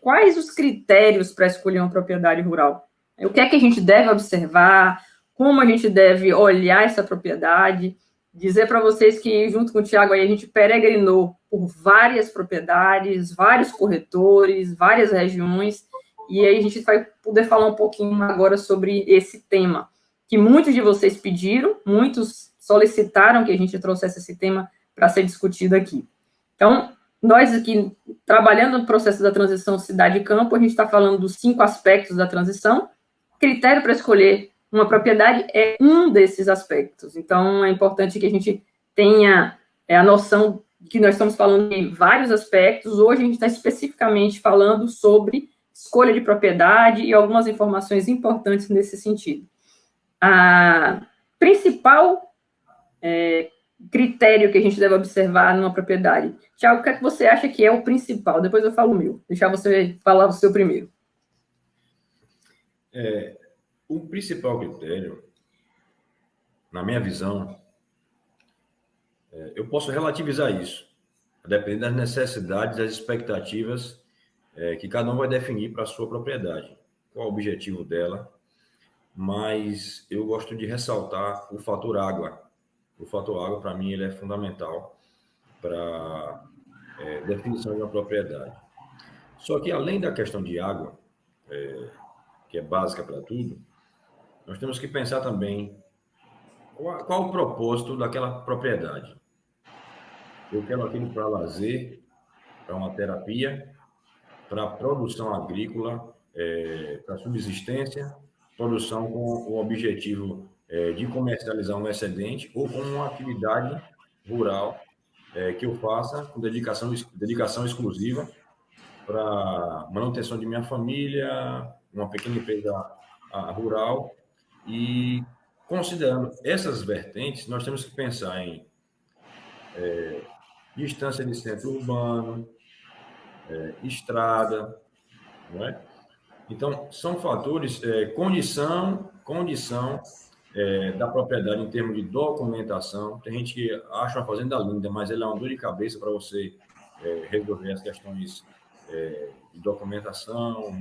quais os critérios para escolher uma propriedade rural. O que é que a gente deve observar, como a gente deve olhar essa propriedade. Dizer para vocês que, junto com o Tiago, a gente peregrinou por várias propriedades, vários corretores, várias regiões, e aí a gente vai poder falar um pouquinho agora sobre esse tema, que muitos de vocês pediram, muitos solicitaram que a gente trouxesse esse tema para ser discutido aqui. Então, nós aqui, trabalhando no processo da transição cidade-campo, a gente está falando dos 5 aspectos da transição. O critério para escolher uma propriedade é um desses aspectos. Então, é importante que a gente tenha a noção que nós estamos falando de vários aspectos. Hoje, a gente está especificamente falando sobre escolha de propriedade e algumas informações importantes nesse sentido. A principal critério que a gente deve observar numa propriedade. Tiago, o que é que você acha que é o principal? Depois eu falo o meu. Deixar você falar o seu primeiro. O principal critério, na minha visão, eu posso relativizar isso, dependendo das necessidades, das expectativas que cada um vai definir para a sua propriedade. Qual o objetivo dela? Mas eu gosto de ressaltar o fator água. O fator água, para mim, ele é fundamental para definição de uma propriedade. Só que, além da questão de água, que é básica para tudo, nós temos que pensar também qual o propósito daquela propriedade. Eu quero aquilo para lazer, para uma terapia, para produção agrícola, para subsistência, produção com o objetivo de comercializar um excedente ou com uma atividade rural que eu faça com dedicação exclusiva para manutenção de minha família, uma pequena empresa rural. E considerando essas vertentes, nós temos que pensar em distância de centro urbano, estrada, não é? Então, são fatores, condição da propriedade em termos de documentação. Tem gente que acha uma fazenda linda, mas ela é uma dor de cabeça para você resolver as questões de documentação,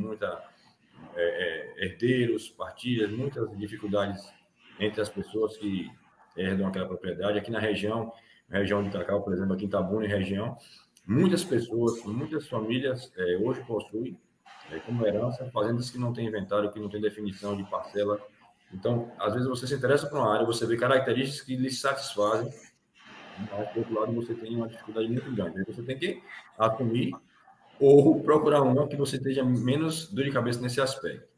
herdeiros, partilhas, muitas dificuldades entre as pessoas que herdam aquela propriedade. Aqui na região de Itacal, por exemplo, aqui em Itabuna e região, muitas pessoas, muitas famílias hoje possuem como herança fazendas que não têm inventário, que não têm definição de parcela. Então, às vezes você se interessa por uma área, você vê características que lhe satisfazem, mas, por outro lado, você tem uma dificuldade muito grande. Aí você tem que assumir ou procurar uma que você esteja menos dor de cabeça nesse aspecto.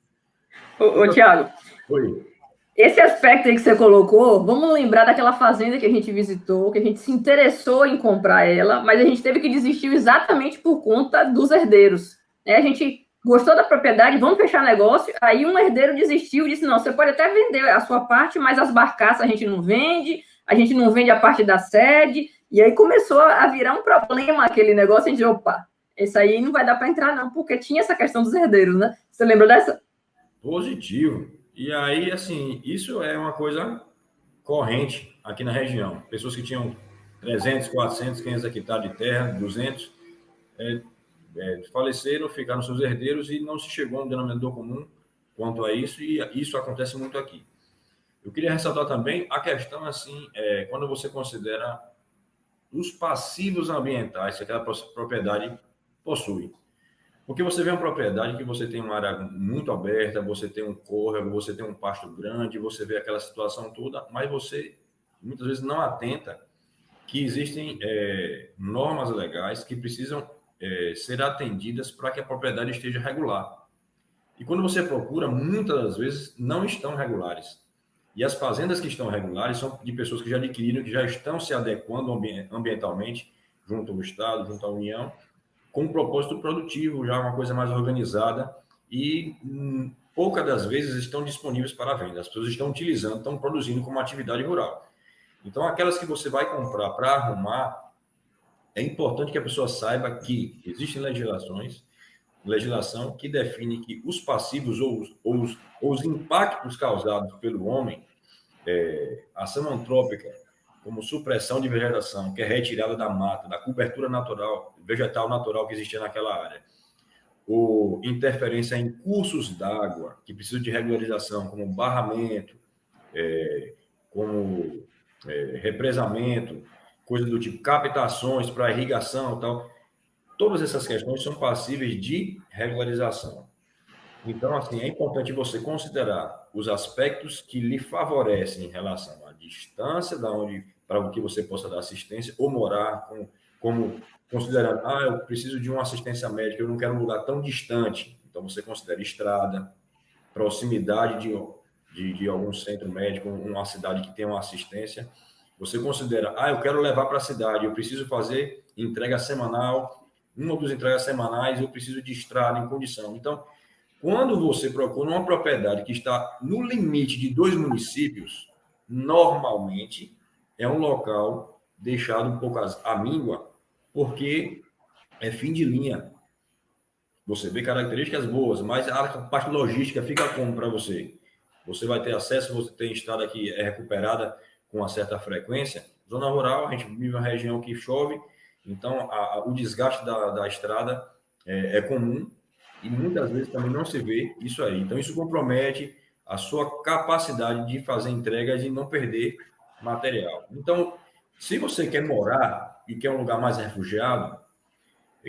Ô Tiago, oi. Esse aspecto aí que você colocou, vamos lembrar daquela fazenda que a gente visitou, que a gente se interessou em comprar ela, mas a gente teve que desistir exatamente por conta dos herdeiros. A gente gostou da propriedade, vamos fechar negócio, aí um herdeiro desistiu e disse, não, você pode até vender a sua parte, mas as barcaças a gente não vende a parte da sede, e aí começou a virar um problema aquele negócio, e a gente, opa, esse aí não vai dar para entrar não, porque tinha essa questão dos herdeiros, né? Você lembra dessa? Positivo. E aí, assim, isso é uma coisa corrente aqui na região. Pessoas que tinham 300, 400, 500 hectares de terra, 200, faleceram, ficaram seus herdeiros e não se chegou a um denominador comum quanto a isso, e isso acontece muito aqui. Eu queria ressaltar também a questão, assim, quando você considera os passivos ambientais que aquela propriedade possui. Porque você vê uma propriedade que você tem uma área muito aberta, você tem um córrego, você tem um pasto grande, você vê aquela situação toda, mas você muitas vezes não atenta que existem normas legais que precisam ser atendidas para que a propriedade esteja regular. E quando você procura, muitas das vezes não estão regulares. E as fazendas que estão regulares são de pessoas que já adquiriram, que já estão se adequando ambientalmente junto ao Estado, junto à União, com um propósito produtivo, já uma coisa mais organizada, e poucas das vezes estão disponíveis para a venda. As pessoas estão utilizando, estão produzindo como atividade rural. Então, aquelas que você vai comprar para arrumar, é importante que a pessoa saiba que existem legislação que define que os passivos ou os impactos causados pelo homem, ação antrópica, como supressão de vegetação, que é retirada da mata, da cobertura natural, vegetal natural que existia naquela área, ou interferência em cursos d'água que precisam de regularização, como barramento, como represamento, coisa do tipo, captações para irrigação e tal, todas essas questões são passíveis de regularização. Então, assim, é importante você considerar os aspectos que lhe favorecem em relação à distância da onde para que você possa dar assistência ou morar, como considerando, eu preciso de uma assistência médica, eu não quero um lugar tão distante. Então, você considera estrada, proximidade de algum centro médico, uma cidade que tenha uma assistência. Você considera, eu quero levar para a cidade, eu preciso fazer entrega semanal, uma ou duas entregas semanais, eu preciso de estrada em condição. Então, quando você procura uma propriedade que está no limite de 2 municípios, normalmente é um local deixado um pouco à míngua, porque é fim de linha. Você vê características boas, mas a parte logística fica como para você? Você vai ter acesso, você tem estrada que é recuperada com uma certa frequência. Zona rural, a gente vive uma região que chove, então o desgaste da estrada é comum e muitas vezes também não se vê isso aí. Então, isso compromete a sua capacidade de fazer entregas e não perder material. Então, se você quer morar e quer um lugar mais refugiado,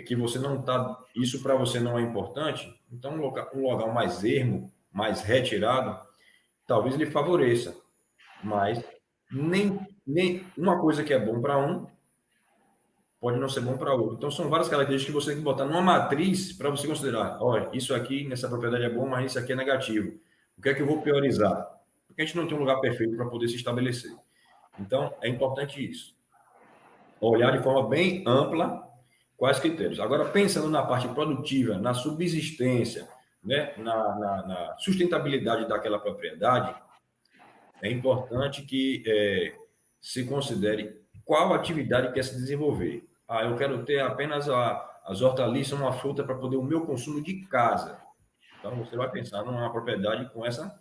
que você não está, isso para você não é importante, então um local mais ermo, mais retirado, talvez lhe favoreça, mas nem uma coisa que é bom para um pode não ser bom para outro. Então, são várias características que você tem que botar numa matriz para você considerar. Olha, isso aqui nessa propriedade é bom, mas isso aqui é negativo. O que é que eu vou priorizar? Porque a gente não tem um lugar perfeito para poder se estabelecer. Então, é importante isso. Olhar de forma bem ampla quais critérios. Agora, pensando na parte produtiva, na subsistência, né, na sustentabilidade daquela propriedade, é importante que se considere qual atividade quer se desenvolver. Eu quero ter apenas as hortaliças, uma fruta para poder o meu consumo de casa. Então, você vai pensar numa propriedade com essa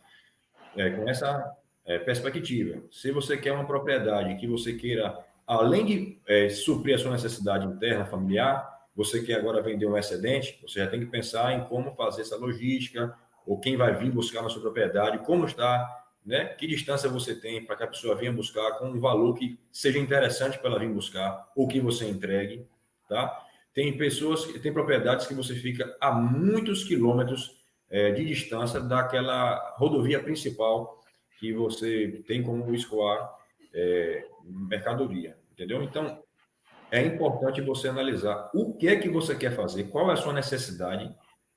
perspectiva. Se você quer uma propriedade que você queira, além de suprir a sua necessidade interna, familiar, você quer agora vender um excedente, você já tem que pensar em como fazer essa logística, ou quem vai vir buscar na sua propriedade, como está, né? Que distância você tem para que a pessoa venha buscar com um valor que seja interessante para ela vir buscar, ou que você entregue, tá? Tem propriedades que você fica a muitos quilômetros de distância daquela rodovia principal que você tem como escoar mercadoria, entendeu? Então, é importante você analisar o que é que você quer fazer, qual é a sua necessidade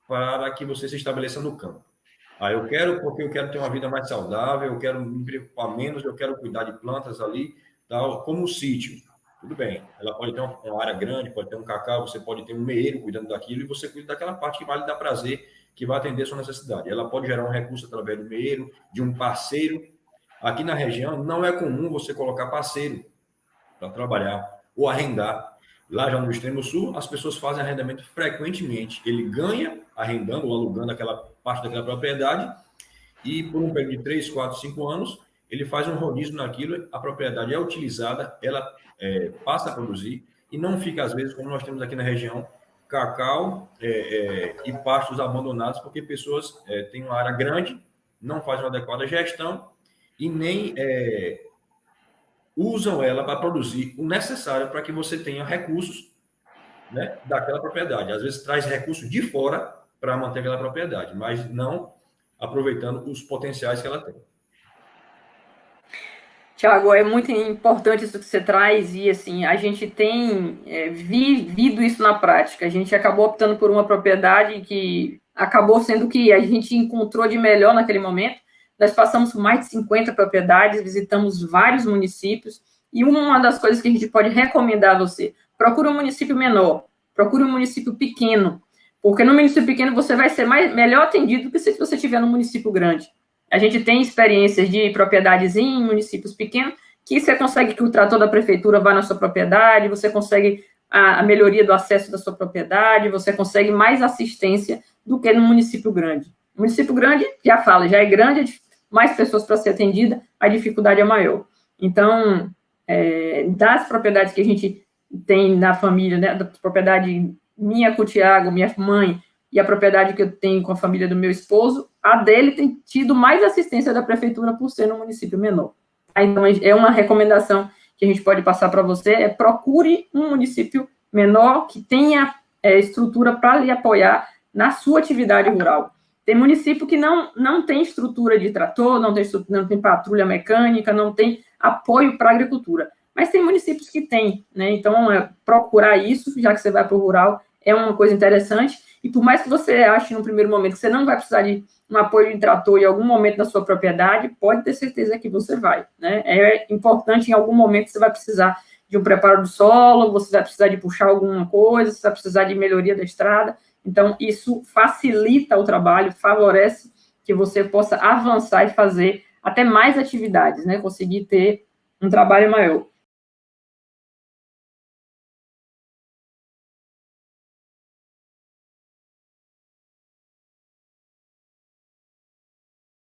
para que você se estabeleça no campo. Eu quero porque eu quero ter uma vida mais saudável, eu quero me preocupar menos, eu quero cuidar de plantas ali, tal, como o sítio. Tudo bem, ela pode ter uma área grande, pode ter um cacau, você pode ter um meeiro cuidando daquilo e você cuida daquela parte que vai lhe dar prazer, que vai atender a sua necessidade. Ela pode gerar um recurso através do meeiro, de um parceiro. Aqui na região não é comum você colocar parceiro para trabalhar ou arrendar. Lá já no extremo sul, as pessoas fazem arrendamento frequentemente. Ele ganha arrendando ou alugando aquela parte daquela propriedade e por um período de 3, 4, 5 anos, ele faz um rodízio naquilo, a propriedade é utilizada, ela passa a produzir e não fica, às vezes, como nós temos aqui na região, cacau e pastos abandonados, porque pessoas têm uma área grande, não fazem uma adequada gestão e nem usam ela para produzir o necessário para que você tenha recursos, né, daquela propriedade. Às vezes traz recursos de fora para manter aquela propriedade, mas não aproveitando os potenciais que ela tem. Tiago, é muito importante isso que você traz e assim a gente tem vivido isso na prática. A gente acabou optando por uma propriedade que acabou sendo o que a gente encontrou de melhor naquele momento. Nós passamos por mais de 50 propriedades, visitamos vários municípios e uma das coisas que a gente pode recomendar a você, procure um município menor, procure um município pequeno, porque no município pequeno você vai ser melhor atendido do que se você estiver num município grande. A gente tem experiências de propriedades em municípios pequenos que você consegue que o trator da prefeitura vá na sua propriedade, você consegue a melhoria do acesso da sua propriedade, você consegue mais assistência do que no município grande. O município grande, já é grande, mais pessoas para ser atendida, a dificuldade é maior. Então, das propriedades que a gente tem na família, né, da propriedade minha com o Tiago, minha mãe, e a propriedade que eu tenho com a família do meu esposo, a dele tem tido mais assistência da prefeitura por ser num município menor. Então, é uma recomendação que a gente pode passar para você, procure um município menor que tenha estrutura para lhe apoiar na sua atividade rural. Tem município que não tem estrutura de trator, não tem patrulha mecânica, não tem apoio para a agricultura. Mas tem municípios que têm, né? Então, procurar isso, já que você vai para o rural, é uma coisa interessante. E por mais que você ache no primeiro momento que você não vai precisar de um apoio de trator em algum momento na sua propriedade, pode ter certeza que você vai, né? É importante, em algum momento, você vai precisar de um preparo do solo, você vai precisar de puxar alguma coisa, você vai precisar de melhoria da estrada. Então, isso facilita o trabalho, favorece que você possa avançar e fazer até mais atividades, né? Conseguir ter um trabalho maior.